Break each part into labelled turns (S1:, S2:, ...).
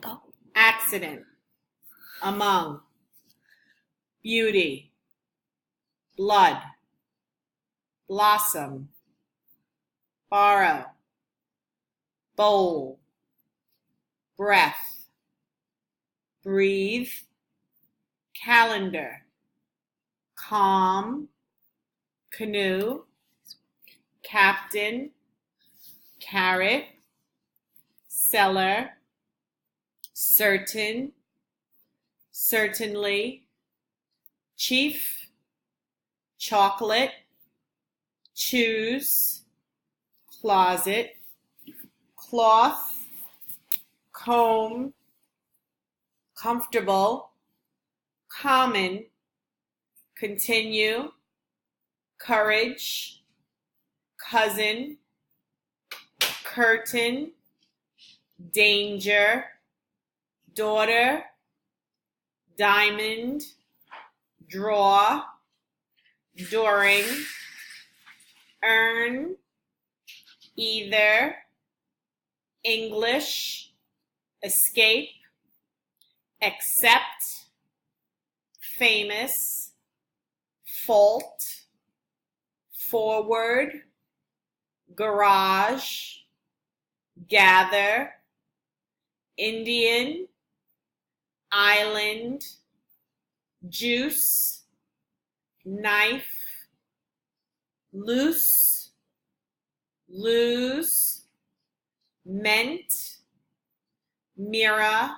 S1: Go.
S2: accident, among, beauty, blood, blossom, borrow, bowl, breath, breathe, calendar, calm, canoe, captain, carrot, cellar, certain, certainly, chief, chocolate, choose, closet, cloth, comb, comfortable, common, continue, courage, cousin, curtain, danger, daughter, diamond, draw, during, earn, either, English, escape, accept, famous, fault, forward, garage, gather, Indian, island, juice, knife, loose, lose, meant, mirror,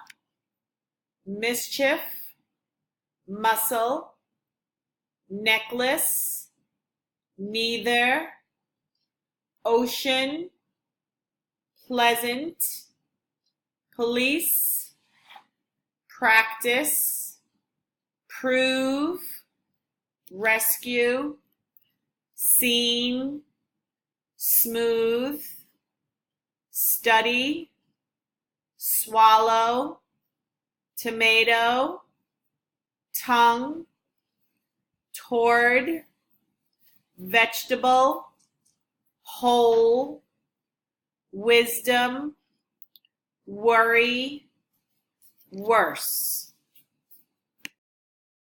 S2: mischief, muscle, necklace, neither, ocean, pleasant, police, practice, prove, rescue, scene, smooth, study, swallow, tomato, tongue, toward, vegetable, whole, wisdom, worry, worse.